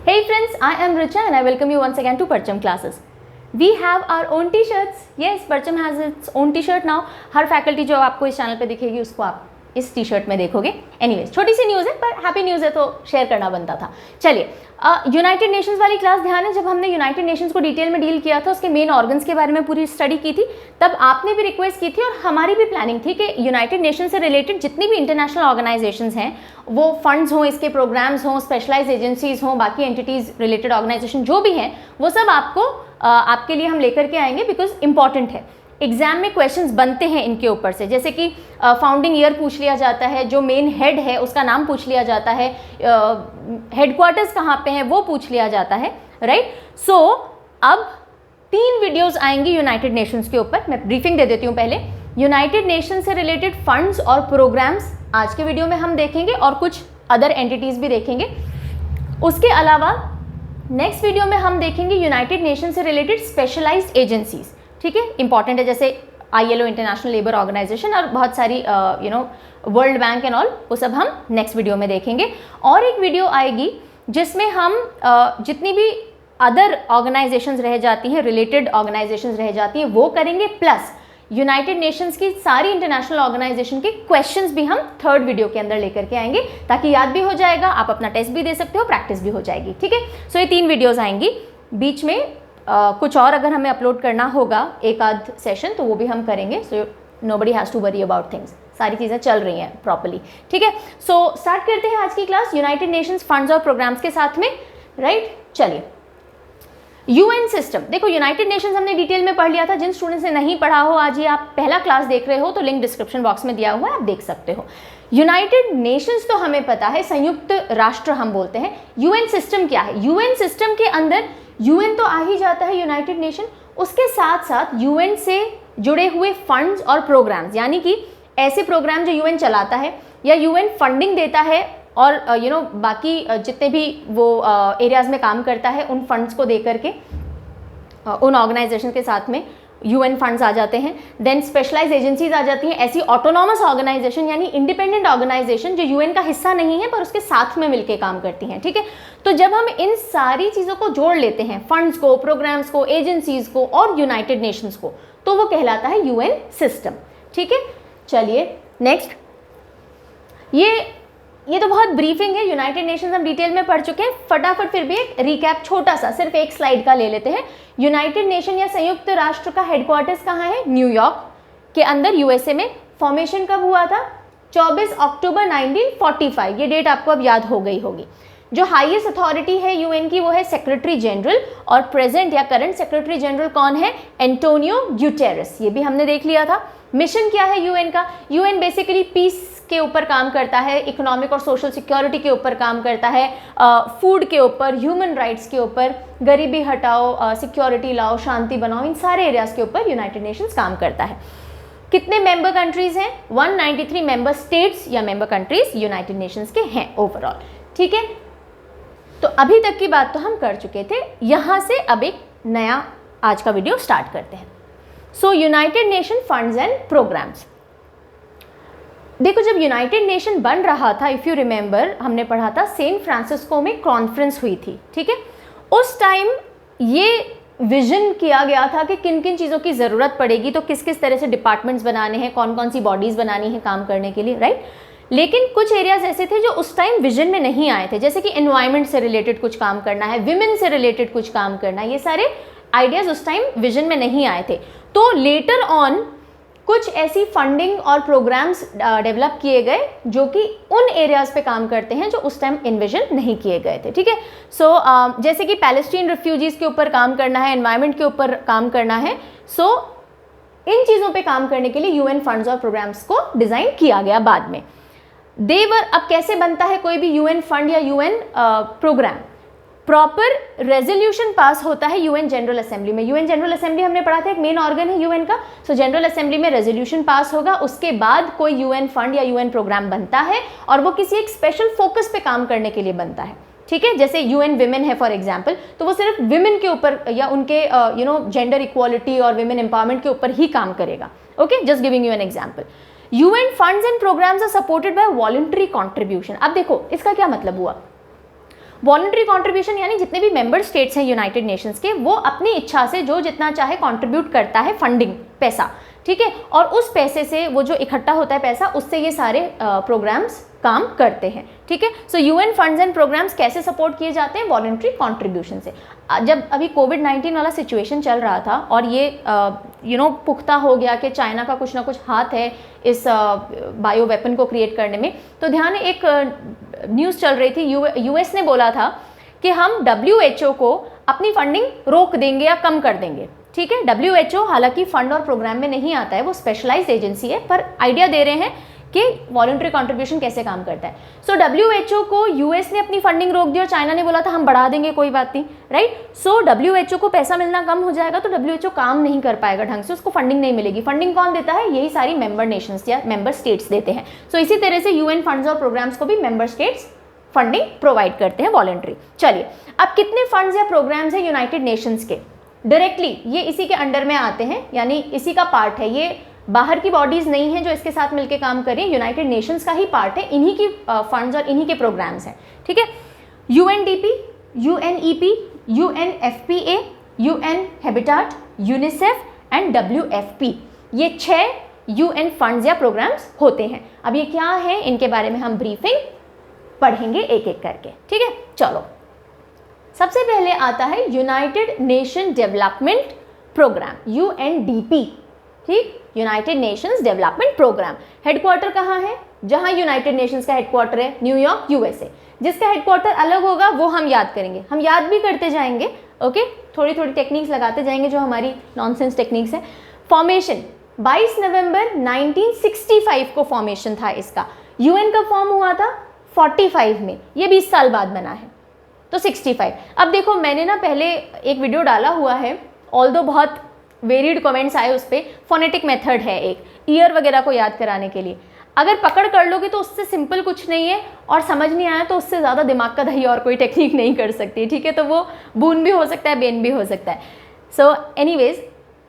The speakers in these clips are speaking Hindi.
Hey friends, I am Richa and I welcome you once again to Parcham classes. We have our own t-shirts. Yes, Parcham has its own t-shirt now. Her faculty जो आपको इस चैनल पे दिखेगी उसको आप इस टी शर्ट में देखोगे. एनीवेज, छोटी सी न्यूज़ है पर हैप्पी न्यूज़ है तो शेयर करना बनता था. चलिए, यूनाइटेड नेशंस वाली क्लास ध्यान है. जब हमने यूनाइटेड नेशंस को डिटेल में डील किया था, उसके मेन ऑर्गन्स के बारे में पूरी स्टडी की थी, तब आपने भी रिक्वेस्ट की थी और हमारी भी प्लानिंग थी कि यूनाइटेड नेशन से रिलेटेड जितनी भी इंटरनेशनल ऑर्गेनाइजेशंस हैं, वो फंड्स हों, इसके प्रोग्राम्स हों, स्पेशलाइज एजेंसीज हों, बाकी एंटिटीज़ रिलेटेड ऑर्गेनाइजेशन जो भी हैं, वो सब आपके लिए हम लेकर के आएंगे बिकॉज इंपॉर्टेंट है. एग्जाम में क्वेश्चंस बनते हैं इनके ऊपर से, जैसे कि फाउंडिंग ईयर पूछ लिया जाता है, जो मेन हेड है उसका नाम पूछ लिया जाता है, हेडक्वार्टर्स कहाँ पे हैं वो पूछ लिया जाता है, राइट. सो अब 3 वीडियोस आएंगी यूनाइटेड नेशंस के ऊपर. मैं ब्रीफिंग दे देती हूँ पहले. यूनाइटेड नेशन से रिलेटेड फंड्स और प्रोग्राम्स आज के वीडियो में हम देखेंगे और कुछ अदर एंटिटीज़ भी देखेंगे. उसके अलावा नेक्स्ट वीडियो में हम देखेंगे यूनाइटेड नेशन से रिलेटेड स्पेशलाइज्ड एजेंसीज. ठीक है, इंपॉर्टेंट है, जैसे ILO इंटरनेशनल लेबर ऑर्गेनाइजेशन और बहुत सारी वर्ल्ड बैंक एंड ऑल, वो सब हम नेक्स्ट वीडियो में देखेंगे. और एक वीडियो आएगी जिसमें हम जितनी भी अदर ऑर्गेनाइजेशंस रह जाती हैं, रिलेटेड ऑर्गेनाइजेशंस रह जाती हैं, वो करेंगे. प्लस यूनाइटेड नेशंस की सारी इंटरनेशनल ऑर्गेनाइजेशन के क्वेश्चंस भी हम थर्ड वीडियो के अंदर लेकर के आएंगे, ताकि याद भी हो जाएगा, आप अपना टेस्ट भी दे सकते हो, प्रैक्टिस भी हो जाएगी. ठीक है, सो ये 3 वीडियोज़ आएंगी. बीच में कुछ और अगर हमें अपलोड करना होगा एक आध सेशन तो वो भी हम करेंगे. So nobody has to worry about things. सारी चीज़ें चल रही हैं प्रॉपर्ली. ठीक है, सो स्टार्ट करते हैं आज की क्लास यूनाइटेड नेशंस फंड्स और प्रोग्राम्स के साथ में, राइट. चलिए, UN सिस्टम. देखो, यूनाइटेड नेशंस हमने डिटेल में पढ़ लिया था. जिन स्टूडेंट्स ने नहीं पढ़ा हो, आज ये आप पहला क्लास देख रहे हो तो लिंक डिस्क्रिप्शन बॉक्स में दिया हुआ है, आप देख सकते हो. यूनाइटेड नेशंस तो हमें पता है, संयुक्त राष्ट्र हम बोलते हैं. UN सिस्टम क्या है? UN सिस्टम के अंदर UN तो आ ही जाता है, यूनाइटेड नेशन. उसके साथ साथ UN से जुड़े हुए फंड्स और प्रोग्राम्स, यानी कि ऐसे प्रोग्राम जो UN चलाता है या UN फंडिंग देता है और बाकी जितने भी वो एरियाज़ में काम करता है, उन फंड्स को दे करके उन ऑर्गेनाइजेशन के साथ में UN फंड्स आ जाते हैं. देन स्पेशलाइज एजेंसीज आ जाती हैं, ऐसी ऑटोनॉमस ऑर्गेनाइजेशन यानी इंडिपेंडेंट ऑर्गेनाइजेशन जो UN का हिस्सा नहीं है पर उसके साथ में मिलकर काम करती हैं. ठीक है, तो जब हम इन सारी चीज़ों को जोड़ लेते हैं, फंड्स को, प्रोग्राम्स को, एजेंसीज को और यूनाइटेड नेशंस को, तो वो कहलाता है UN सिस्टम. ठीक है, चलिए नेक्स्ट. ये तो बहुत ब्रीफिंग है. यूनाइटेड नेशंस हम डिटेल में पढ़ चुके हैं. फटाफट फिर भी एक रिकैप छोटा सा, सिर्फ एक स्लाइड का ले लेते हैं. यूनाइटेड नेशन या संयुक्त राष्ट्र का हेडक्वार्टर्स कहाँ है? न्यूयॉर्क के अंदर, USA में. फॉर्मेशन कब हुआ था? 24 अक्टूबर 1945. ये डेट आपको अब याद हो गई होगी. जो हाईएस्ट अथॉरिटी है UN की वो है सेक्रेटरी जनरल, और प्रेजेंट या करंट सेक्रेटरी जनरल कौन है? Antonio Guterres. ये भी हमने देख लिया था. मिशन क्या है UN का? UN बेसिकली पीस के ऊपर काम करता है, इकोनॉमिक और सोशल सिक्योरिटी के ऊपर काम करता है, फूड के ऊपर, ह्यूमन राइट्स के ऊपर, गरीबी हटाओ, सिक्योरिटी लाओ, शांति बनाओ, इन सारे एरियाज़ के ऊपर यूनाइटेड नेशंस काम करता है. कितने मेंबर कंट्रीज़ हैं? 193 मेंबर स्टेट्स या मेंबर कंट्रीज़ यूनाइटेड नेशंस के हैं ओवरऑल. ठीक है, तो अभी तक की बात तो हम कर चुके थे. यहाँ से अब एक नया आज का वीडियो स्टार्ट करते हैं. So United Nation funds and programmes. देखो, जब यूनाइटेड नेशन बन रहा था, इफ़ यू रिमेंबर, हमने पढ़ा था सैन फ्रांसिस्को में कॉन्फ्रेंस हुई थी. ठीक है, उस टाइम ये विजन किया गया था कि किन किन चीज़ों की ज़रूरत पड़ेगी, तो किस किस तरह से डिपार्टमेंट्स बनाने हैं, कौन कौन सी बॉडीज़ बनानी है काम करने के लिए, राइट. लेकिन कुछ एरियाज ऐसे थे जो उस टाइम विजन में नहीं आए थे, जैसे कि एनवायरनमेंट से रिलेटेड कुछ काम करना है, विमेन से रिलेटेड कुछ काम करना है. ये सारे आइडियाज़ उस टाइम विजन में नहीं आए थे. तो लेटर ऑन कुछ ऐसी फंडिंग और प्रोग्राम्स डेवलप किए गए जो कि उन एरियाज़ पे काम करते हैं जो उस टाइम इन्विजन नहीं किए गए थे. ठीक है, सो जैसे कि पैलेस्टीन रिफ्यूजीज़ के ऊपर काम करना है, एनवायरनमेंट के ऊपर काम करना है. सो इन चीज़ों पे काम करने के लिए UN फंड्स और प्रोग्राम्स को डिज़ाइन किया गया बाद में. अब कैसे बनता है कोई भी UN फंड या UN programme? Proper resolution pass होता है UN जनरल असेंबली में. UN जनरल असेंबली हमने पढ़ा था, एक मेन ऑर्गन है UN का. सो जनरल असेंबली में रेजोल्यूशन पास होगा, उसके बाद कोई UN फंड या UN प्रोग्राम बनता है और वो किसी एक स्पेशल फोकस पे काम करने के लिए बनता है. ठीक है, जैसे UN विमेन है फॉर एग्जाम्पल, तो वो सिर्फ विमेन के ऊपर या उनके जेंडर इक्वालिटी और विमेन एम्पावरमेंट के ऊपर ही काम करेगा. Okay, just giving you an example. UN funds and programmes are supported by voluntary contribution. अब देखो, इसका क्या मतलब हुआ? वॉलंटरी कॉन्ट्रीब्यूशन यानी जितने भी मेंबर स्टेट्स हैं यूनाइटेड नेशंस के, वो अपनी इच्छा से जो जितना चाहे कंट्रीब्यूट करता है फंडिंग, पैसा, ठीक है, और उस पैसे से वो जो इकट्ठा होता है पैसा, उससे ये सारे प्रोग्राम्स काम करते हैं, ठीक है। सो यूएन फंड्स एंड प्रोग्राम्स कैसे सपोर्ट किए जाते हैं? वॉलंटरी कॉन्ट्रीब्यूशन से। जब अभी कोविड-19 वाला सिचुएशन चल रहा था और ये पुख्ता हो गया कि चाइना का कुछ ना कुछ हाथ है इस बायो वेपन को क्रिएट करने में, तो ध्यान एक न्यूज़ चल रही थी, यूएस ने बोला था कि हम WHO को अपनी फंडिंग रोक देंगे या कम कर देंगे, ठीक है। WHO हालांकि फंड और प्रोग्राम में नहीं आता है, वो स्पेशलाइज्ड एजेंसी है, पर आइडिया दे रहे हैं कि वॉलंटरी कंट्रीब्यूशन कैसे काम करता है। सो WHO को यूएस ने अपनी फंडिंग रोक दी और चाइना ने बोला था हम बढ़ा देंगे, कोई बात नहीं, राइट। सो WHO को पैसा मिलना कम हो जाएगा तो WHO काम नहीं कर पाएगा ढंग से, उसको फंडिंग नहीं मिलेगी। फंडिंग कौन देता है? यही सारी मेंबर नेशंस या मेंबर स्टेट्स देते हैं। सो इसी तरह से यूएन फंड्स और प्रोग्राम्स को भी मेंबर स्टेट्स फंडिंग प्रोवाइड करते हैं वॉलंटरी। चलिए, अब कितने फंड्स या प्रोग्राम्स हैं यूनाइटेड नेशंस के? डायरेक्टली ये इसी के अंडर में आते हैं, यानी इसी का पार्ट है, ये बाहर की बॉडीज नहीं है जो इसके साथ मिलकर काम कर रही है, यूनाइटेड नेशंस का ही पार्ट है, इन्हीं की फंड्स और इन्हीं के प्रोग्राम्स हैं, ठीक है। UNDP, UNEP, UNFPA, UN habitat, UNICEF and WFP, ये 6 UN फंड्स या प्रोग्राम्स होते हैं। अब ये क्या है, इनके बारे में हम ब्रीफिंग पढ़ेंगे एक एक करके, ठीक है। चलो, सबसे पहले आता है united nation development programme, UNDP, ठीक, united nations development programme. Headquarter कहाँ है? जहाँ यूनाइटेड नेशंस का हेडक्वार्टर है, न्यूयॉर्क, USA। जिसका हेडक्वार्टर अलग होगा वो हम याद करेंगे, हम याद भी करते जाएंगे, ओके, थोड़ी थोड़ी टेक्निक्स लगाते जाएंगे जो हमारी नॉनसेंस टेक्निक्स है। फॉर्मेशन 22 नवंबर 1965 को फॉर्मेशन था इसका। UN कब फॉर्म हुआ था? 45 में, ये 20 साल बाद बना है, तो 65। अब देखो, मैंने ना पहले एक वीडियो डाला हुआ है, ऑल्दो बहुत वेरिड कमेंट्स आए उस पर, फोनेटिक मेथड है एक, ईयर वगैरह को याद कराने के लिए। अगर पकड़ कर लोगे तो उससे सिंपल कुछ नहीं है, और समझ नहीं आया तो उससे ज़्यादा दिमाग का दही और कोई टेक्निक नहीं कर सकती, ठीक है। तो वो बून भी हो सकता है, बेन भी हो सकता है। सो एनीवेज,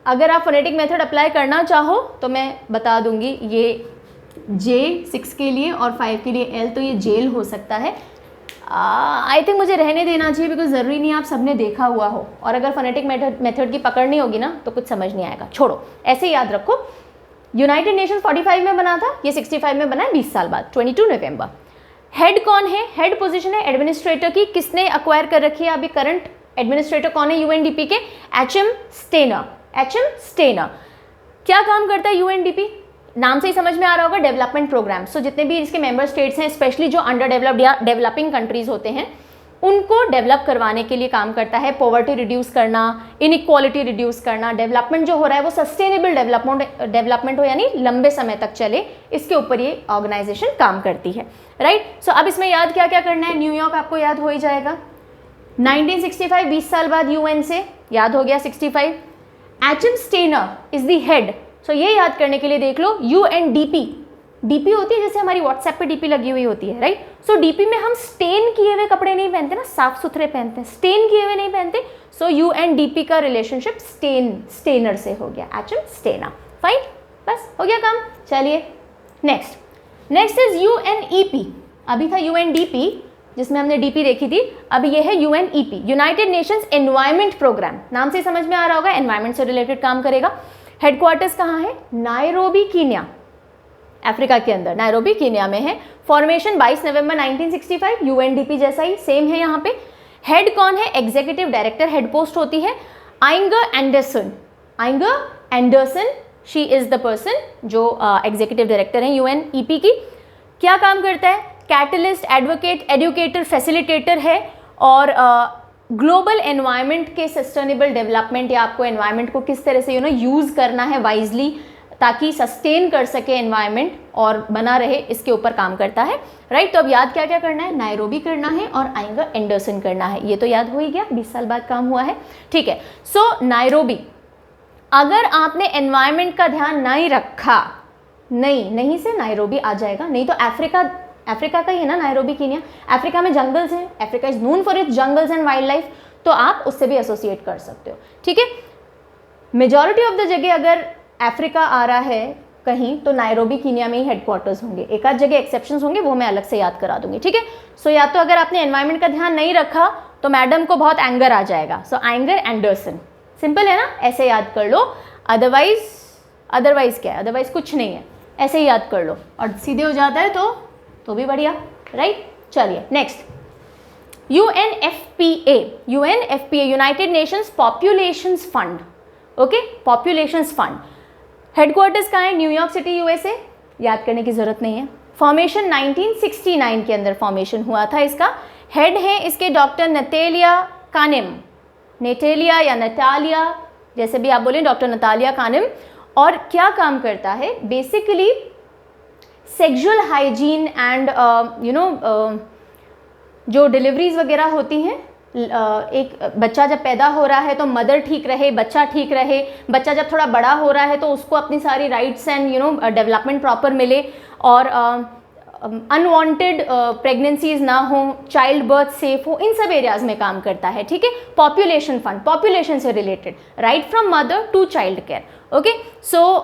अगर आप फोनेटिक मेथड अप्लाई करना चाहो तो मैं बता दूंगी, ये J6 के लिए और 5 के लिए L, तो ये जेल हो सकता है। आई थिंक मुझे रहने देना चाहिए, बिकॉज ज़रूरी नहीं आप सबने देखा हुआ हो, और अगर फोनेटिक मेथड की पकड़ नहीं होगी ना तो कुछ समझ नहीं आएगा, छोड़ो, ऐसे ही याद रखो। यूनाइटेड नेशंस 45 में बना था, ये 65 में बना है 20 साल बाद, 22 नवंबर। हेड कौन है? हेड पोजीशन है एडमिनिस्ट्रेटर की, किसने अक्वायर कर रखी है अभी करंट एडमिनिस्ट्रेटर कौन है UNDP के? Achim Steiner. क्या काम करता है UNDP? नाम से ही समझ में आ रहा होगा, डेवलपमेंट प्रोग्राम। सो जितने भी इसके मेंबर स्टेट्स हैं, स्पेशली जो अंडर डेवलप्ड या डेवलपिंग कंट्रीज होते हैं, उनको डेवलप करवाने के लिए काम करता है। पॉवर्टी रिड्यूस करना, इनइक्वालिटी रिड्यूस करना, डेवलपमेंट जो हो रहा है वो सस्टेनेबल डेवलपमेंट हो, यानी लंबे समय तक चले, इसके ऊपर ये ऑर्गेनाइजेशन काम करती है, राइट। सो अब इसमें याद क्या क्या करना है? न्यूयॉर्क आपको याद हो ही जाएगा, 1965, 20 साल बाद UN से, याद हो गया 65। Achim Steiner is the head. So ये याद करने के लिए देख लो, UNDP, DP होती है जैसे हमारी व्हाट्सएप पे DP लगी हुई होती है, राइट। सो DP में हम स्टेन किए हुए कपड़े नहीं पहनते ना, साफ सुथरे पहनते हैं, स्टेन किए हुए नहीं पहनते। सो UNDP का रिलेशनशिप स्टेनर से हो गया, एचएम स्टेनर, फाइन, बस हो गया काम। चलिए नेक्स्ट इज UNEP। अभी था UNDP जिसमें हमने DP देखी थी, अब ये है UNEP, united nations environment programme. नाम से ही समझ में आ रहा होगा, एनवायरमेंट से रिलेटेड काम करेगा। हेडक्वार्टर्स कहाँ है? नायरोबी, कीनिया, अफ्रीका के अंदर, नायरोबी कीनिया में है। फॉर्मेशन 22 नवंबर 1965, UNDP जैसा ही सेम है यहाँ पे। हेड कौन है? एग्जीक्यूटिव डायरेक्टर हेड पोस्ट होती है। Inger Andersen, she is the person जो एग्जीक्यूटिव डायरेक्टर है UNEP की। क्या काम करता है? कैटलिस्ट, एडवोकेट, एडुकेटर, फैसिलिटेटर है, और ग्लोबल एनवायरनमेंट के सस्टेनेबल डेवलपमेंट, या आपको एनवायरनमेंट को किस तरह से यूज़ करना है वाइजली, ताकि सस्टेन कर सके एनवायरनमेंट और बना रहे, इसके ऊपर काम करता है, राइट। तो अब याद क्या क्या करना है? नायरोबी करना है और आइंगर एंडरसन करना है, ये तो याद हो ही गया, 20 साल बाद काम हुआ है, ठीक है। सो नायरोबी, अगर आपने एनवायरनमेंट का ध्यान नहीं रखा, नहीं से नायरोबी आ जाएगा, नहीं तो अफ्रीका का ही है ना नायरोबी, कीनिया, अफ्रीका में जंगल्स हैं, Africa is known for its jungles and wild life, तो आप उससे भी एसोसिएट कर सकते हो, ठीक है। मेजॉरिटी ऑफ द जगह अगर अफ्रीका आ रहा है कहीं तो नायरोबी कीनिया में ही हेडक्वार्टर्स होंगे। एक आध जगह एक्सेप्शंस होंगे, वो मैं अलग से याद करा दूंगी, ठीक है। सो या तो अगर आपने एनवायरनमेंट का ध्यान नहीं रखा तो मैडम को बहुत एंगर आ जाएगा, सो एंगर एंडरसन, सिंपल है ना, ऐसे याद कर लो। अदरवाइज क्या है, अदरवाइज कुछ नहीं है, ऐसे ही याद कर लो और सीधे हो जाता है तो भी बढ़िया, राइट। चलिए next, UNFPA, United Nations populations fund, okay, populations fund. Headquarters कहाँ है, न्यूयॉर्क सिटी USA, याद करने की जरूरत नहीं है। फॉर्मेशन 1969 के अंदर फॉर्मेशन हुआ था इसका। हेड है इसके डॉक्टर नतालिया कानिम, नेटेलिया या नटालिया जैसे भी आप बोलें, डॉक्टर नतालिया कानिम। और क्या काम करता है, बेसिकली सेक्सुअल हाइजीन एंड जो डिलीवरीज वगैरह होती हैं, एक बच्चा जब पैदा हो रहा है तो मदर ठीक रहे, बच्चा ठीक रहे, बच्चा जब थोड़ा बड़ा हो रहा है तो उसको अपनी सारी राइट्स एंड डेवलपमेंट प्रॉपर मिले, और अनवांटेड प्रेगनेंसीज ना हो, चाइल्ड बर्थ सेफ हो, इन सब एरियाज में काम करता है, ठीक है। पॉपुलेशन फंड, पॉपुलेशन से related, right from mother to child care, okay. So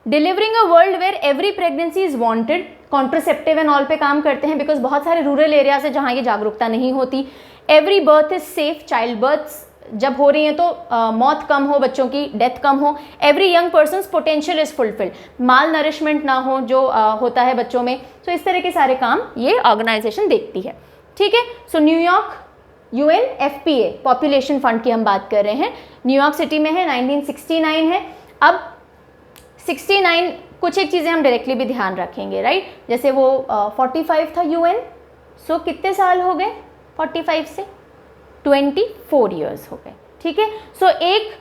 delivering a world where every pregnancy is wanted, contraceptive and all पे काम करते हैं, बिकॉज बहुत सारे रूरल एरियाज है जहाँ ये जागरूकता नहीं होती। Every birth is safe, child birth जब हो रही हैं तो मौत कम हो, बच्चों की डेथ कम हो। Every young person potential is fulfilled, mall nourishment ना हो जो होता है बच्चों में। तो इस तरह के सारे काम ये ऑर्गेनाइजेशन देखती है, ठीक है। सो न्यूयॉर्क UNFPA पॉपुलेशन फंड की हम बात कर रहे हैं, न्यूयॉर्क सिटी में है, 1969 है। अब 69 कुछ एक चीज़ें हम डायरेक्टली भी ध्यान रखेंगे, राइट। जैसे वो 45 था UN, सो कितने साल हो गए 45 से, 24 ईयर्स हो गए, ठीक है। सो एक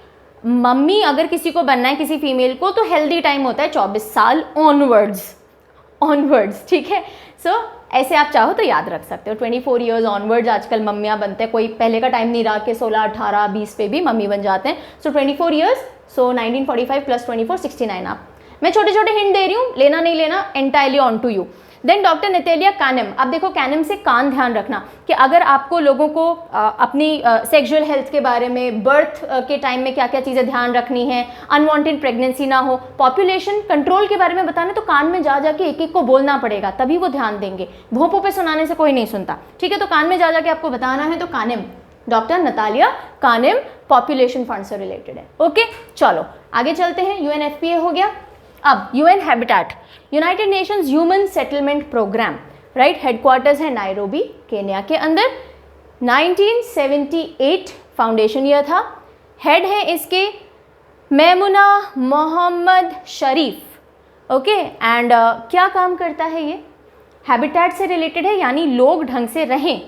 मम्मी अगर किसी को बनना है, किसी फीमेल को, तो हेल्दी टाइम होता है 24 साल ऑनवर्ड्स, ठीक है। सो ऐसे आप चाहो तो याद रख सकते हो, 24 ईयर्स ऑनवर्ड्स आजकल मम्मियाँ बनते हैं, कोई पहले का टाइम नहीं रहा कि 16, 18, 20 पे भी मम्मी बन जाते हैं। सो 24 ईयर्स, सो 1945 प्लस 24, 69 आप। मैं छोटे छोटे हिंट दे रही हूँ, लेना नहीं लेना entirely on to you. Then doctor Natalia Kanem, अब देखो कानिम से कान ध्यान रखना कि अगर आपको लोगों को अपनी सेक्सुअल हेल्थ के बारे में, बर्थ के टाइम में क्या क्या चीज़ें ध्यान रखनी है, अनवांटेड प्रेगनेंसी ना हो, पॉपुलेशन कंट्रोल के बारे में बताना, तो कान में जा जाके एक एक को बोलना पड़ेगा, तभी वो ध्यान देंगे। भोंपों पे सुनाने से कोई नहीं सुनता, ठीक है। तो कान में जा जाके आपको बताना है, तो Kanem, doctor Natalia Kanem population fund से रिलेटेड है, ओके। चलो आगे चलते हैं, UNFPA हो गया। अब UN habitat, united nations human settlement programme, right. Headquarters है नायरोबी केन्या के अंदर। 1978 फाउंडेशन ईयर था। हेड है इसके Maimunah Mohammad Sharif, okay. And क्या काम करता है ये, हैबिटेट से रिलेटेड है, यानी लोग ढंग से रहें,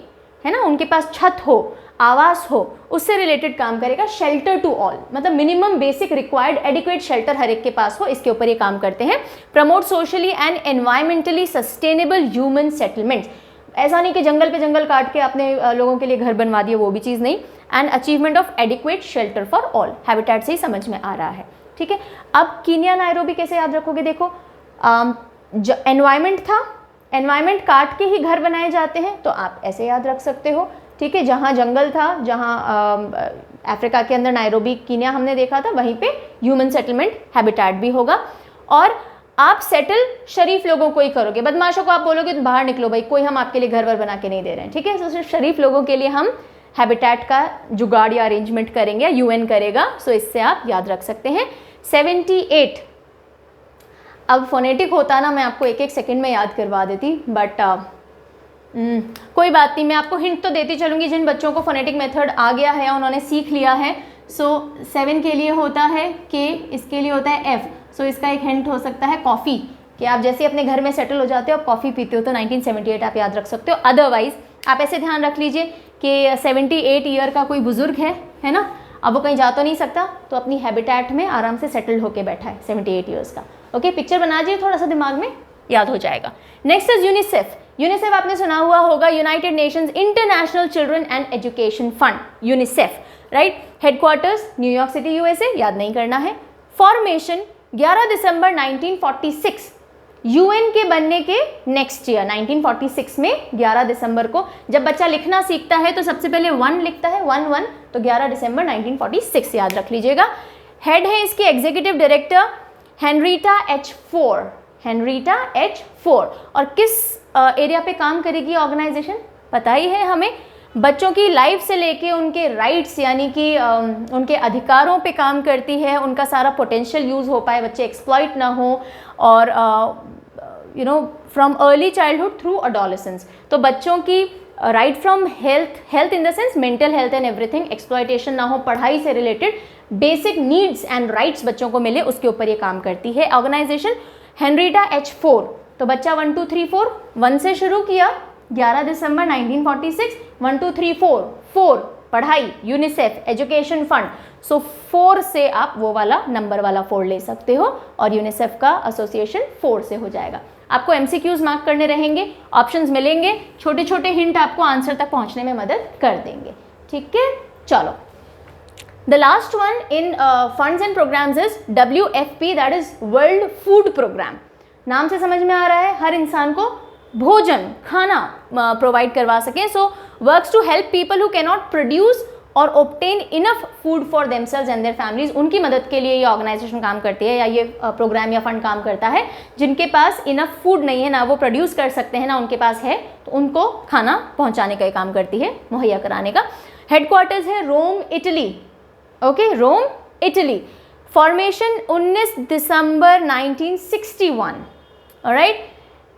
है ना, उनके पास छत हो, आवास हो, उससे रिलेटेड काम करेगा। शेल्टर टू ऑल, मतलब minimum basic required adequate shelter हर एक के पास हो, इसके ऊपर ये काम करते हैं। Promote socially and environmentally sustainable human settlements, ऐसा नहीं कि जंगल पे जंगल काट के अपने लोगों के लिए घर बनवा दिए, वो भी चीज़ नहीं। And achievement of adequate shelter for all, habitat से ही समझ में आ रहा है, ठीक है। अब कीनिया नायरोबी कैसे याद रखोगे, देखो एनवायरमेंट था, एनवायरमेंट काट के ही घर बनाए जाते हैं, तो आप ऐसे याद रख सकते हो, ठीक है। जहाँ जंगल था, जहाँ अफ्रीका के अंदर नायरोबी कीनिया हमने देखा था, वहीं पे ह्यूमन सेटलमेंट हैबिटेट भी होगा। और आप सेटल शरीफ लोगों को ही करोगे, बदमाशों को आप बोलोगे तो बाहर निकलो भाई, कोई हम आपके लिए घर वर बना के नहीं दे रहे हैं, ठीक है। तो सिर्फ शरीफ लोगों के लिए हम हैबिटेट का जुगाड़ या अरेंजमेंट करेंगे, UN करेगा, सो इससे आप याद रख सकते हैं। 78, अब फोनेटिक होता ना, मैं आपको एक एक सेकंड में याद करवा देती, बट कोई बात नहीं, मैं आपको हिंट तो देती चलूँगी। जिन बच्चों को फोनेटिक मेथड आ गया है, उन्होंने सीख लिया है। सो 7 के लिए होता है K, इसके लिए होता है F। सो इसका एक हिंट हो सकता है कॉफ़ी, कि आप जैसे अपने घर में सेटल हो जाते हो, आप कॉफ़ी पीते हो, तो 1978 आप याद रख सकते हो। अदरवाइज आप ऐसे ध्यान रख लीजिए कि 78 ईयर का कोई बुजुर्ग है ना, अब वो कहीं जा तो नहीं सकता, तो अपनी हैबिटेट में आराम से सेटल होके बैठा है 78 ईयर्स का, ओके। पिक्चर बना दीजिए, थोड़ा सा दिमाग में याद हो जाएगा। Next is UNICEF. यूनिसेफ आपने सुना हुआ होगा, United Nations international children and education fund, UNICEF, right. Headquarters New York city USA, याद नहीं करना है। फॉर्मेशन 11 दिसंबर 1946, UN के बनने के नेक्स्ट ईयर 1946 में 11 दिसंबर को, जब बच्चा लिखना सीखता है तो सबसे पहले 1 लिखता है, 1 तो 11 दिसंबर 1946 याद रख लीजिएगा। हेड है इसके executive director Henrietta H4, Henrietta H4। और किस एरिया पे काम करेगी ऑर्गेनाइजेशन, पता ही है हमें, बच्चों की लाइफ से लेके उनके राइट्स यानी कि उनके अधिकारों पे काम करती है, उनका सारा पोटेंशियल यूज़ हो पाए, बच्चे एक्सप्लॉइट ना हो, और you know from early childhood through adolescence. तो बच्चों की right from health in the sense mental health and everything, exploitation ना हो, पढ़ाई से related basic needs and rights बच्चों को मिले, उसके ऊपर ये काम करती है ऑर्गेनाइजेशन। हेनरीटा H4, तो बच्चा 1 2 3 4 1 से शुरू किया, 11 दिसंबर 1946, 1 2 3 4 4 पढ़ाई, यूनिसेफ, एजुकेशन फंड। सो 4 से आप वो वाला नंबर वाला 4 ले सकते हो और यूनिसेफ का एसोसिएशन 4 से हो जाएगा। आपको MCQs मार्क करने रहेंगे, ऑप्शंस मिलेंगे, छोटे छोटे हिंट आपको आंसर तक पहुंचने में मदद कर देंगे। ठीक है, चलो the last one in funds and programmes is WFP, that is world food programme. नाम से समझ में आ रहा है हर इंसान को भोजन खाना प्रोवाइड करवा सकें। So works to help people who cannot produce और obtain enough food for themselves and their families. उनकी मदद के लिए ये ऑर्गेनाइजेशन काम करती है या ये प्रोग्राम या फंड काम करता है जिनके पास इनफ फूड नहीं है, ना वो प्रोड्यूस कर सकते हैं ना उनके पास है, तो उनको खाना पहुंचाने का काम करती है, मुहैया कराने का। हेडक्वार्टर्स है Rome Italy, okay, Rome Italy. Formation 19 दिसंबर 1961, ऑलराइट।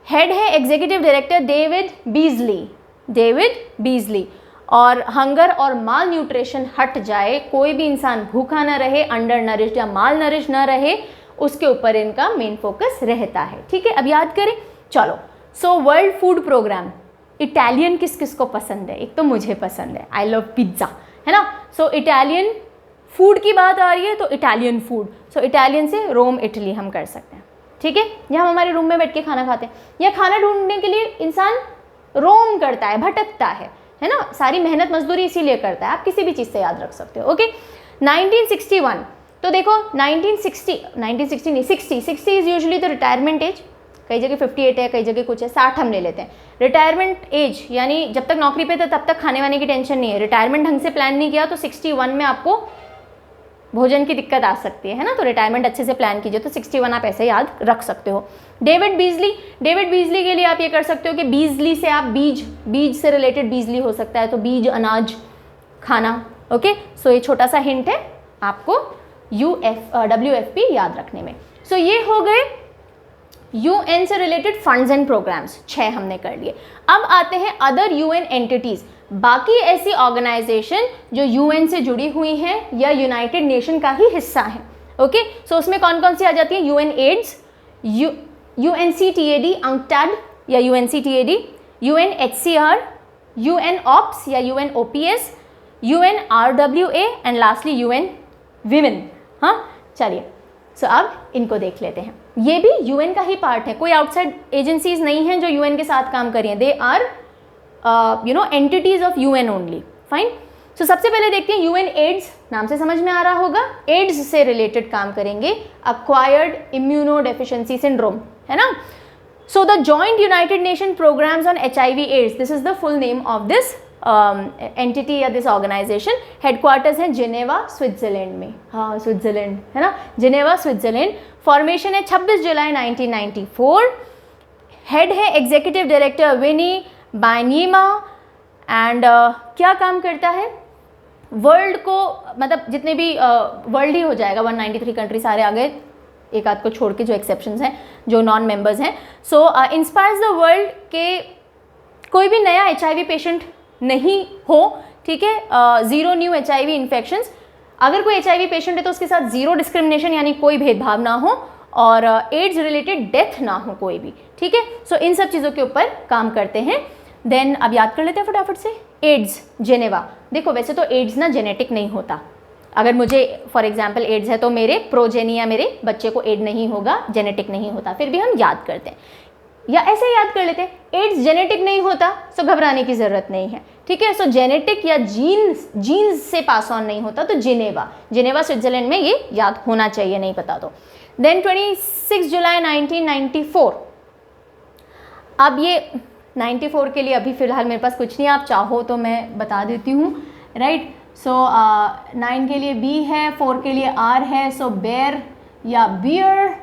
हेड है एग्जीक्यूटिव डायरेक्टर डेविड बीजली। और हंगर और माल न्यूट्रिशन हट जाए, कोई भी इंसान भूखा ना रहे, अंडर नरिश या माल नरिश ना रहे, उसके ऊपर इनका मेन फोकस रहता है। ठीक है, अब याद करें, चलो। So world food programme, Italian किस किस को पसंद है? एक तो मुझे पसंद है, आई लव पिज्ज़ा, है ना। सो इटालियन फूड की बात आ रही है तो इटालियन फूड, सो इटालियन से रोम इटली हम कर सकते हैं। ठीक है, या हम हमारे रूम में बैठ के खाना खाते हैं, या खाना ढूंढने के लिए इंसान रोम करता है, भटकता है ना, सारी मेहनत मजदूरी इसीलिए करता है। आप किसी भी चीज़ से याद रख सकते हो। ओके, 1961, तो देखो 60 is usually the retirement age, कई जगह 58 है, कई जगह कुछ है, 60 हम ले लेते हैं। रिटायरमेंट एज यानी जब तक नौकरी पे थे तब तक खाने वाने की टेंशन नहीं है, रिटायरमेंट ढंग से प्लान नहीं किया तो 61 में आपको भोजन की दिक्कत आ सकती है ना, तो रिटायरमेंट अच्छे से प्लान कीजिए, तो 61 आप ऐसे याद रख सकते हो। डेविड बीजली के लिए आप ये कर सकते हो कि बीजली से आप बीज से रिलेटेड बीजली हो सकता है, तो बीज अनाज खाना। ओके, सो ये छोटा सा हिंट है आपको WFP याद रखने में। सो ये हो गए UN से रिलेटेड फंड्स एंड प्रोग्राम्स, 6 हमने कर लिए। अब आते हैं अदर UN एंटिटीज, बाकी ऐसी ऑर्गेनाइजेशन जो UN से जुड़ी हुई हैं या यूनाइटेड नेशन का ही हिस्सा है। ओके, सो उसमें कौन कौन सी आ जाती है? UN एड्स, UNCTAD UNCTAD या UNCTAD, UNHCR, UN OPS या UNOPS, UNRWA and lastly UN Women। हाँ, चलिए, सो अब इनको देख लेते हैं। ये भी UN का ही पार्ट है, कोई आउटसाइड एजेंसीज नहीं हैं जो UN के साथ काम कर रही हैं, they are entities of UN only. Fine, so सबसे पहले देखते हैं UN एड्स, नाम से समझ में आ रहा होगा, एड्स से रिलेटेड काम करेंगे, अक्वायर्ड इम्यूनो डेफिशिएंसी सिंड्रोम, है ना। So the joint united nation programmes on HIV AIDS, this is the full name of this entity या दिस ऑर्गेनाइजेशन। हेडक्वार्टर्स है जिनेवा स्विट्जरलैंड में, हाँ स्विट्जरलैंड है ना, जिनेवा स्विट्जरलैंड। फॉर्मेशन है 26 जुलाई 1994। हेड है एग्जीक्यूटिव डायरेक्टर विनी बाइनीमा एंड क्या काम करता है? वर्ल्ड को, मतलब जितने भी वर्ल्ड ही हो जाएगा, 193 कंट्री सारे आ गए, एक आध को छोड़ के जो एक्सेप्शंस हैं, जो नॉन मेंबर्स हैं। सो इंस्पायर्स द वर्ल्ड के कोई भी नया HIV पेशेंट नहीं हो, ठीक है, 0 न्यू HIV इन्फेक्शंस। अगर कोई HIV पेशेंट है तो उसके साथ 0 डिस्क्रिमिनेशन यानी कोई भेदभाव ना हो, और एड्स रिलेटेड डेथ ना हो कोई भी, ठीक है। सो इन सब चीज़ों के ऊपर काम करते हैं। देन अब याद कर लेते हैं फटाफट से, एड्स जेनेवा। देखो वैसे तो एड्स ना जेनेटिक नहीं होता, अगर मुझे फॉर एग्जांपल एड्स है तो मेरे प्रोजेनी या मेरे बच्चे को एड नहीं होगा, जेनेटिक नहीं होता, फिर भी हम याद करते हैं, या ऐसे याद कर लेते हैं, एड्स जेनेटिक नहीं होता, सो घबराने की ज़रूरत नहीं है, ठीक है। सो जेनेटिक या जीन्स से पास ऑन नहीं होता, तो जिनेवा स्विट्जरलैंड में ये याद होना चाहिए, नहीं पता तो। देन 26 जुलाई 1994, अब ये 94 के लिए अभी फ़िलहाल मेरे पास कुछ नहीं, आप चाहो तो मैं बता देती हूँ, राइट। सो 9 के लिए B है, 4 के लिए R है, सो बेयर या बियर,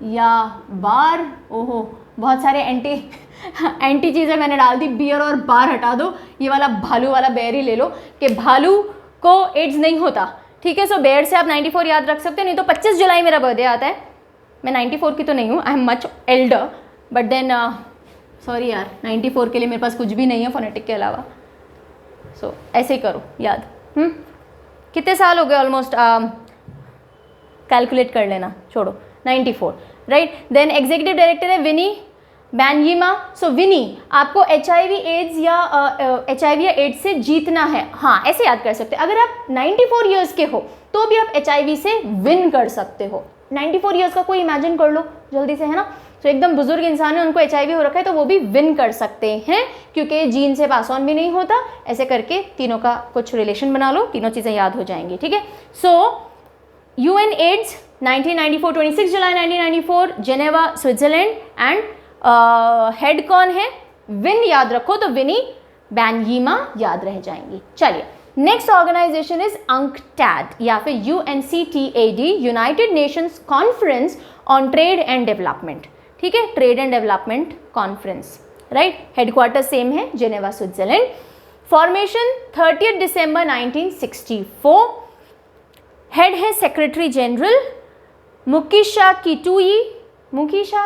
या बार, ओहो बहुत सारे एंटी चीज़ें मैंने डाल दी, बियर और बार हटा दो, ये वाला भालू वाला बेयर ही ले लो कि भालू को एड्स नहीं होता, ठीक है। सो बेयर से आप 94 याद रख सकते हो, नहीं तो 25 जुलाई मेरा बर्थडे आता है, मैं 94 की तो नहीं हूँ, I am much elder, but then sorry यार 94 के लिए मेरे पास कुछ भी नहीं है फोनेटिक के अलावा। सो ऐसे ही करो याद। कितने साल हो गए ऑलमोस्ट, कैलकुलेट कर लेना, छोड़ो 94, राइट। देन एग्जीक्यूटिव डायरेक्टर है विनी बैनयिमा। सो विनी, आपको HIV एड्स या HIV या एड्स से जीतना है, हाँ ऐसे याद कर सकते हैं। अगर आप 94 ईयर्स के हो तो भी आप HIV से विन कर सकते हो। 94 ईयर्स का कोई इमेजिन कर लो जल्दी से, है ना। तो एकदम बुजुर्ग इंसान है, उनको HIV हो रखा है, तो वो भी विन कर सकते हैं क्योंकि जीन से पास ऑन भी नहीं होता। ऐसे करके तीनों का कुछ रिलेशन बना लो, तीनों चीज़ें याद हो जाएंगी, ठीक है। सो UN एड्स 1994, 26 जुलाई 1994, जेनेवा स्विट्जरलैंड, एंड हेड कौन है, विन याद रखो तो विनी बैनयिमा याद रह जाएंगी। चलिए नेक्स्ट ऑर्गेनाइजेशन इज UNCTAD या फिर UNCTAD, United Nations conference on trade and development, ठीक है, trade and development conference, right. Headquarter same है जेनेवा स्विट्जरलैंड। फॉर्मेशन 30 दिसंबर 1964। हेड है सेक्रेटरी जनरल मुकीशा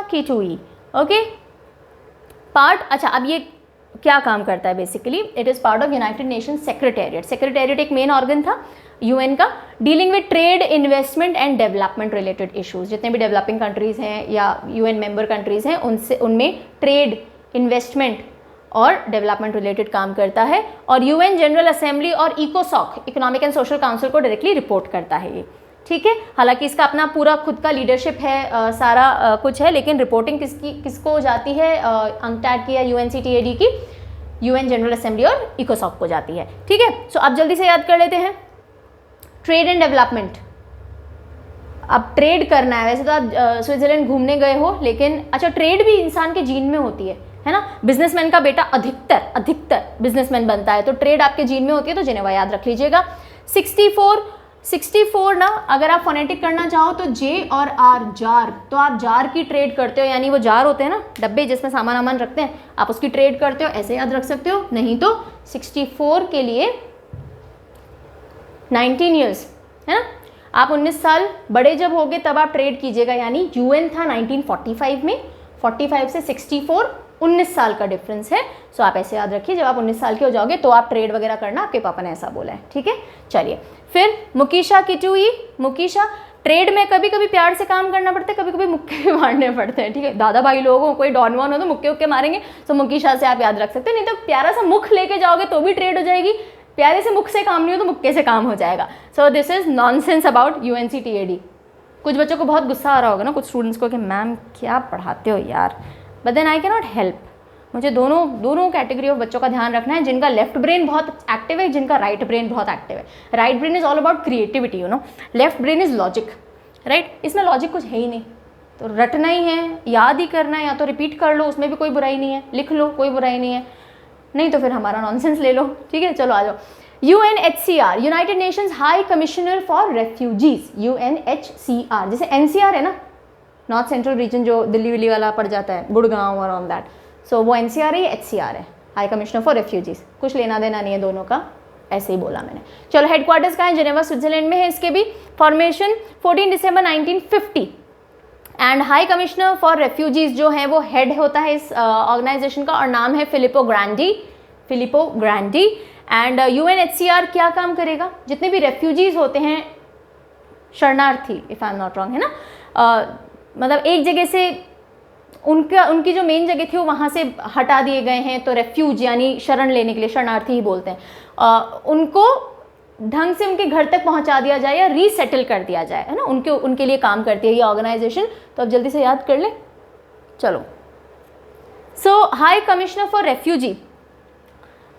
किटुई, ओके। पार्ट, अच्छा अब ये क्या काम करता है basically, it is part of United nation secretariat. Secretariat एक मेन ऑर्गन था UN का, dealing with trade, investment and development related issues. जितने भी डेवलपिंग कंट्रीज़ हैं या UN मेंबर कंट्रीज़ हैं उनमें ट्रेड, इन्वेस्टमेंट और डेवलपमेंट रिलेटेड काम करता है। और UN जनरल असेंबली और इकोसॉक, इकोनॉमिक एंड सोशल काउंसिल को डायरेक्टली रिपोर्ट करता है ये, ठीक है। हालांकि इसका अपना पूरा खुद का लीडरशिप है, सारा कुछ है, लेकिन रिपोर्टिंग किसको जाती है, UNCTAD की या UNCTAD की, UN जनरल असेंबली और इकोसॉक को जाती है, ठीक है। सो अब जल्दी से याद कर लेते हैं ट्रेड एंड डेवलपमेंट। अब ट्रेड करना है, वैसे तो आप स्विट्जरलैंड घूमने गए हो, लेकिन अच्छा ट्रेड भी इंसान के जीन में होती है ना। बिजनेसमैन का बेटा अधिकतर बिजनेसमैन बनता है, तो ट्रेड आपके जीन में होती है, तो जेनेवा याद रख लीजिएगा। 64 ना, अगर आप फोनेटिक करना चाहो तो J और R, जार, तो आप जार की ट्रेड करते हो, यानी वो जार होते हैं ना डब्बे जिसमें सामान वामान रखते हैं, आप उसकी ट्रेड करते हो, ऐसे याद रख सकते हो। नहीं तो 64 के लिए 19 ईयर्स, है ना। आप 19 साल बड़े जब होगे तब आप ट्रेड कीजिएगा, यानी UN था 1945 में, 45 से 64 19 साल का डिफरेंस है। सो आप ऐसे याद रखिए, जब आप 19 साल के हो जाओगे तो आप ट्रेड वगैरह करना, आपके पापा ने ऐसा बोला है, ठीक है। चलिए फिर मुकीशा किटुई। मुकीशा, ट्रेड में कभी कभी प्यार से काम करना पड़ता है, कभी कभी मुक्के भी मारने पड़ते हैं, ठीक है। दादा भाई लोग हो, कोई डॉन वॉन हो तो मुक्के उक्के मारेंगे, तो मुकीशा से आप याद रख सकते हो। नहीं तो प्यारा सा मुख लेके जाओगे तो भी ट्रेड हो जाएगी, प्यारे से मुख से काम नहीं हो तो मुक्के से काम हो जाएगा। So this is nonsense about UNCTAD। कुछ बच्चों को बहुत गुस्सा आ रहा होगा ना, कुछ स्टूडेंट्स को, कि मैम क्या पढ़ाते हो यार, but then I can not help. मुझे दोनों कैटेगरी ऑफ बच्चों का ध्यान रखना है, जिनका लेफ्ट ब्रेन बहुत एक्टिव है, जिनका राइट ब्रेन बहुत एक्टिव है। Right brain is all about creativity, you know, left brain is logic, right. इसमें लॉजिक कुछ है ही नहीं, तो रटना ही है, याद ही करना है, या तो रिपीट कर लो, उसमें भी कोई बुराई नहीं है, लिख लो, कोई बुराई नहीं है, नहीं तो फिर हमारा नॉनसेंस ले लो, ठीक है। चलो आ जाओ। UNHCR, United Nations high commissioner for refugees, UNHCR, जैसे NCR है ना, नॉर्थ सेंट्रल रीजन जो दिल्ली विल्ली वाला पड़ जाता है, गुड़गांव और ऑन दैट, सो वो NCR है, ये HCR है, हाई कमिश्नर फॉर रेफ्यूजीज। कुछ लेना देना नहीं है दोनों का, ऐसे ही बोला मैंने। चलो हेडक्वार्टर्स कहाँ है, जेनेवा स्विट्जरलैंड में है। इसके भी formation 14 December 1950, and high commissioner for refugees जो है वो हेड होता है इस ऑर्गेनाइजेशन का, और नाम है फिलिपो ग्रांडी। एंड UNHCR क्या काम करेगा, जितने भी रेफ्यूजीज होते हैं, शरणार्थी, if I am not wrong, है ना, मतलब एक जगह से उनकी जो मेन जगह थी वो वहाँ से हटा दिए गए हैं, तो रेफ्यूज यानी शरण लेने के लिए शरणार्थी ही बोलते हैं, उनको ढंग से उनके घर तक पहुँचा दिया जाए या रीसेटल कर दिया जाए, है ना, उनके लिए काम करती है ये ऑर्गेनाइजेशन। तो अब जल्दी से याद कर ले, चलो। सो हाई कमिश्नर फॉर रेफ्यूजी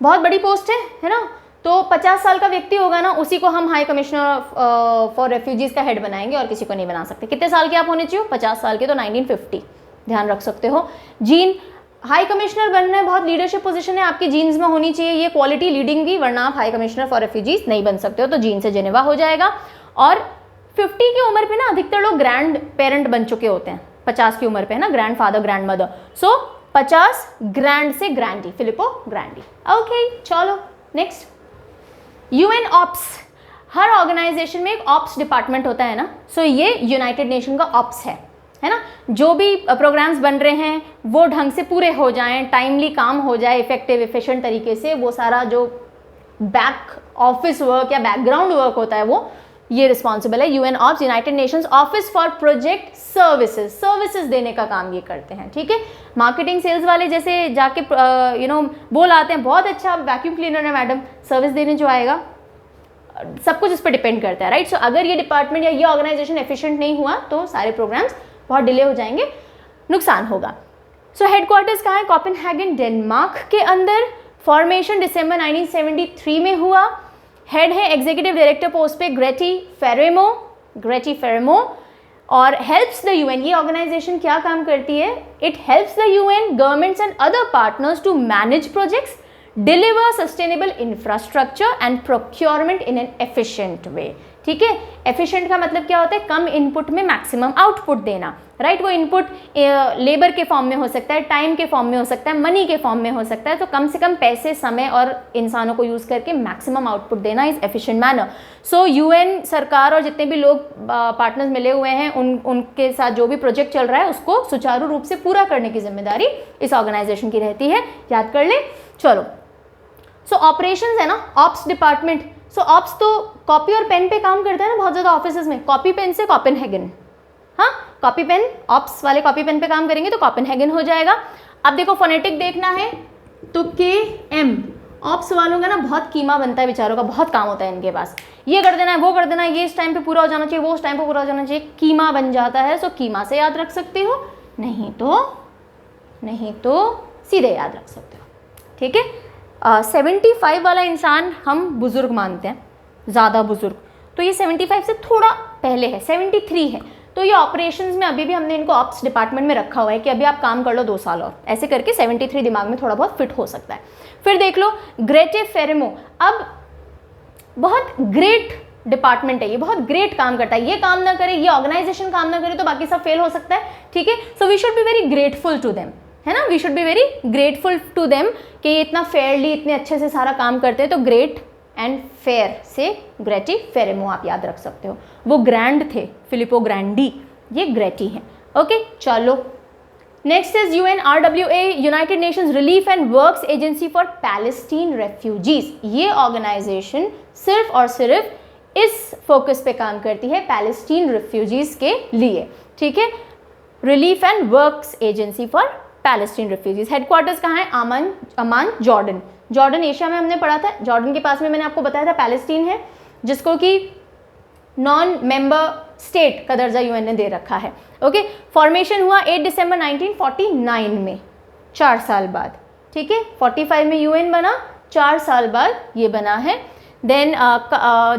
बहुत बड़ी पोस्ट है ना, तो 50 साल का व्यक्ति होगा ना, उसी को हम हाई कमिश्नर फॉर रेफ्यूजीज का हेड बनाएंगे, और किसी को नहीं बना सकते। कितने साल के आप होने चाहिए, 50 साल के, तो 1950 ध्यान रख सकते हो। जीन, हाई कमिश्नर बनना है, बहुत लीडरशिप पोजीशन है, आपकी जीन्स में होनी चाहिए ये क्वालिटी, लीडिंग की, वरना आप हाई कमिश्नर फॉर रेफ्यूजीज नहीं बन सकते हो, तो जीन से जेनेवा हो जाएगा। और 50 की उम्र पे ना अधिकतर लोग ग्रैंड पेरेंट बन चुके होते हैं, 50 की उम्र पे है ना, ग्रैंड फादर ग्रैंड मदर, सो 50 ग्रैंड से ग्रैंडी, फिलिपो ग्रैंडी। ओके चलो नेक्स्ट, यूएन ऑप्स, हर ऑर्गेनाइजेशन में एक ऑप्स डिपार्टमेंट होता है ना, सो ये यूनाइटेड नेशन का ऑप्स है ना। जो भी प्रोग्राम्स बन रहे हैं वो ढंग से पूरे हो जाएं, टाइमली काम हो जाए, इफेक्टिव एफिशिएंट तरीके से, वो सारा जो बैक ऑफिस वर्क या बैकग्राउंड वर्क होता है वो ये रिस्पॉन्सिबल है। UN ops, United Nations office for project services, services देने का काम ये करते हैं, ठीक है। मार्केटिंग सेल्स वाले जैसे जाके बोल आते हैं बहुत अच्छा वैक्यूम क्लीनर है मैडम, सर्विस देने जो आएगा, सब कुछ इस पर डिपेंड करता है, राइट। सो अगर ये डिपार्टमेंट या ये ऑर्गेनाइजेशन एफिशिएंट नहीं हुआ तो सारे प्रोग्राम्स बहुत डिले हो जाएंगे, नुकसान होगा। सो हेडक्वार्टर्स कहाँ है? कोपेनहेगन डेनमार्क के अंदर, फॉर्मेशन दिसंबर 1973 में हुआ। हेड है एग्जीक्यूटिव डायरेक्टर पोस्ट पे ग्रेटी फेरेमो, और हेल्प्स द यूएन, ये ऑर्गेनाइजेशन क्या काम करती है? It helps the UN governments and other partners to manage projects, deliver sustainable infrastructure and procurement in an efficient way, ठीक है। एफिशिएंट का मतलब क्या होता है? कम इनपुट में मैक्सिमम आउटपुट देना, राइट। वो इनपुट लेबर के फॉर्म में हो सकता है, टाइम के फॉर्म में हो सकता है, मनी के फॉर्म में हो सकता है, तो कम से कम पैसे, समय और इंसानों को यूज़ करके मैक्सिमम आउटपुट देना is efficient manner. So UN सरकार और जितने भी लोग पार्टनर्स मिले हुए हैं उनके साथ जो भी प्रोजेक्ट चल रहा है उसको सुचारू रूप से पूरा करने की जिम्मेदारी इस ऑर्गेनाइजेशन की रहती है, याद कर ले। चलो, सो ऑपरेशंस है ना, ऑप्स डिपार्टमेंट। सो ऑप्स तो कॉपी और पेन पे काम करता है ना बहुत ज़्यादा ऑफिसेज में, कॉपी पेन से कोपेनहेगन, हाँ कॉपी पेन, ऑप्स वाले कॉपी पेन पे काम करेंगे तो कोपेनहेगन हो जाएगा। अब देखो फोनेटिक देखना है तो KM, ऑप्स वालों का ना बहुत कीमा बनता है बेचारों का, बहुत काम होता है इनके पास, ये कर देना है, वो कर देना है, ये इस टाइम पे पूरा हो जाना चाहिए, वो उस टाइम पे पूरा हो जाना चाहिए, कीमा बन जाता है। सो कीमा से याद रख सकते हो, नहीं तो सीधे याद रख सकते हो, ठीक है। 75 वाला इंसान हम बुजुर्ग मानते हैं, ज़्यादा बुजुर्ग, तो ये 75 से थोड़ा पहले है, 73 है, तो ये ऑपरेशंस में अभी भी हमने इनको ऑप्स डिपार्टमेंट में रखा हुआ है कि अभी आप काम कर लो 2 साल और, ऐसे करके 73 दिमाग में थोड़ा बहुत फिट हो सकता है। फिर देख लो ग्रेटे फेरेमो, अब बहुत ग्रेट डिपार्टमेंट है, ये बहुत ग्रेट काम करता है, ये काम ना करे, ये ऑर्गेनाइजेशन काम ना करे तो बाकी सब फेल हो सकता है, ठीक है। So we should be very grateful to them, है ना, we should be very grateful to them कि ये इतना फेयरली, इतने अच्छे से सारा काम करते हैं, तो ग्रेट एंड फेयर से ग्रेटी फेरेमो आप याद रख सकते हो। वो ग्रैंड थे, फिलिपो ग्रैंडी, ये ग्रेटी हैं। ओके चलो, next is UNRWA, United Nations relief and works agency for Palestine refugees. ये ऑर्गेनाइजेशन सिर्फ और सिर्फ इस फोकस पे काम करती है पैलेस्टीन रेफ्यूजीज के लिए, ठीक है। Relief and works agency for Palestine refugees. Headquarters कहाँ है? अमान जॉर्डन। जॉर्डन एशिया में हमने पढ़ा था, जॉर्डन के पास में मैंने आपको बताया था पैलेस्टीन है, जिसको कि नॉन मेंबर स्टेट का दर्जा यूएन ने दे रखा है। ओके, फॉर्मेशन हुआ 8 दिसंबर 1949 में, 4 साल बाद, ठीक है। 45 में यूएन बना, 4 साल बाद ये बना है। देन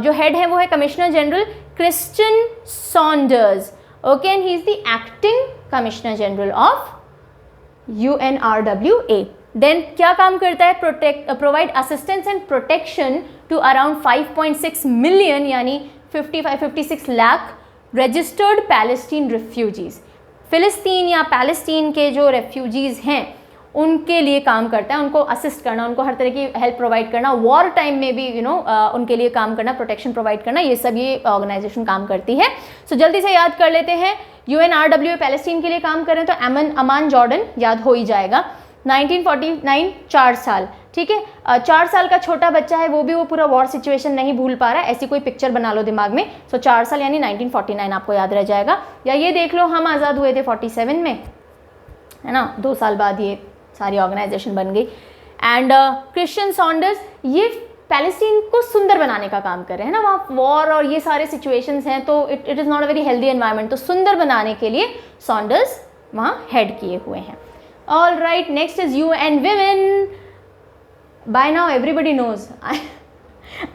जो हेड है वो है commissioner general Christian Saunders, okay, and he is the acting commissioner general of UNRWA। Then क्या काम करता है? Provide assistance and protection to around 5.6 million यानी 55-56 लाख रजिस्टर्ड पैलेस्टीन रेफ्यूजीज। फिलिस्तीन या पैलेस्टीन के जो रेफ्यूजीज हैं उनके लिए काम करता है, उनको असिस्ट करना, उनको हर तरह की हेल्प प्रोवाइड करना, वॉर टाइम में भी उनके लिए काम करना, प्रोटेक्शन प्रोवाइड करना, ये सब ये ऑर्गेनाइजेशन काम करती है। सो जल्दी से याद कर लेते हैं, UNRWA पैलेस्टीन के लिए काम करें तो अमान जॉर्डन याद हो ही जाएगा। 1949 4 साल, ठीक है। 4 साल का छोटा बच्चा है, वो पूरा वॉर सिचुएशन नहीं भूल पा रहा है, ऐसी कोई पिक्चर बना लो दिमाग में। सो 4 साल यानी 1949 आपको याद रह जाएगा। या ये देख लो, हम आज़ाद हुए थे 47 में, है ना, 2 साल बाद ये सारी ऑर्गेनाइजेशन बन गई। एंड क्रिश्चियन सॉन्डर्स ये पैलेस्टीन को सुंदर बनाने का काम कर रहे हैं ना, वहाँ वॉर और ये सारे सिचुएशंस हैं तो it is not a very healthy environment, तो सुंदर बनाने के लिए सॉन्डर्स वहाँ हेड किए हुए हैं। All right, next is UN Women। By now everybody knows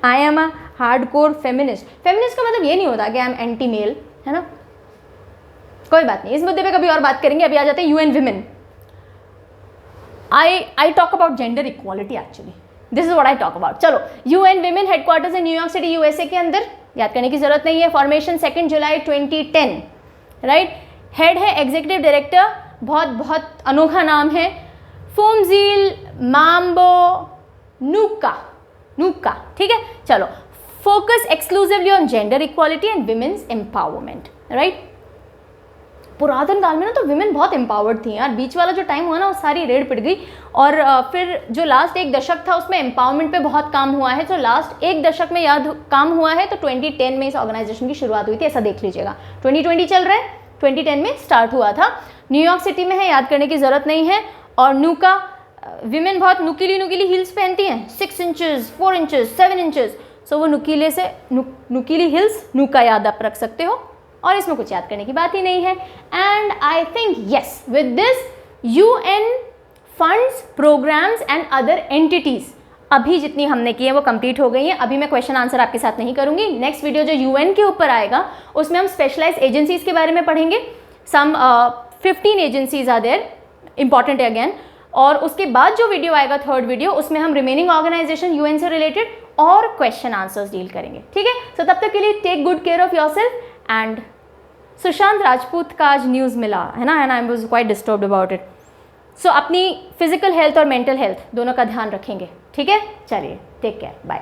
I am a hardcore feminist. Feminist का मतलब ये नहीं होता कि आई एम एंटी मेल, है ना, कोई बात नहीं, इस मुद्दे पे कभी और बात करेंगे। अभी आ जाते हैं UN Women। I talk about gender equality actually. This is what I talk about. चलो, UN Women हेडक्वार्टर्स है न्यूयॉर्क सिटी USA के अंदर, याद करने की जरूरत नहीं है। फॉर्मेशन 2 जुलाई 2010, राइट। हेड है एग्जीक्यूटिव डायरेक्टर, बहुत बहुत अनोखा नाम है, फोमजील माम्बो नूका नूका, ठीक है। चलो, focus exclusively on gender equality and women's empowerment, right. पुरातन काल में ना तो विमेन बहुत एम्पावर्ड थी यार, बीच वाला जो टाइम हुआ ना वो सारी रेड पिट गई, और फिर जो लास्ट एक दशक था उसमें एम्पावरमेंट पे बहुत काम हुआ है। तो लास्ट एक दशक में याद काम हुआ है तो 2010 में इस ऑर्गेनाइजेशन की शुरुआत हुई थी, ऐसा देख लीजिएगा। 2020 चल रहा है, 2010 में स्टार्ट हुआ था, न्यूयॉर्क सिटी में है, याद करने की ज़रूरत नहीं है। और नूका, विमेन बहुत नुकीली नुकीली हील्स पहनती हैं, 6 इंचेस, 4 इंचेस, 7 इंचेस, सो वो नुकीले से नुकीली हिल्स नूका याद आप रख सकते हो, और इसमें कुछ याद करने की बात ही नहीं है। And I think yes, with this UN funds, programmes and other entities अभी जितनी हमने की है वो कंप्लीट हो गई है। अभी मैं क्वेश्चन आंसर आपके साथ नहीं करूंगी। नेक्स्ट वीडियो जो UN के ऊपर आएगा उसमें हम स्पेशलाइज एजेंसीज के बारे में पढ़ेंगे। सम 15 एजेंसीज आर देयर, इंपॉर्टेंट है अगेन। और उसके बाद जो वीडियो आएगा, थर्ड वीडियो, उसमें हम रिमेनिंग ऑर्गेनाइजेशन UN से रिलेटेड और क्वेश्चन आंसर्स डील करेंगे, ठीक है। सो तब तक के लिए take good care of yourself. And Sushant Rajput का आज न्यूज़ मिला है ना, and I was quite disturbed about it. So अपनी फिजिकल हेल्थ और मेंटल हेल्थ दोनों का ध्यान रखेंगे, ठीक है। चलिए, टेक केयर, बाय।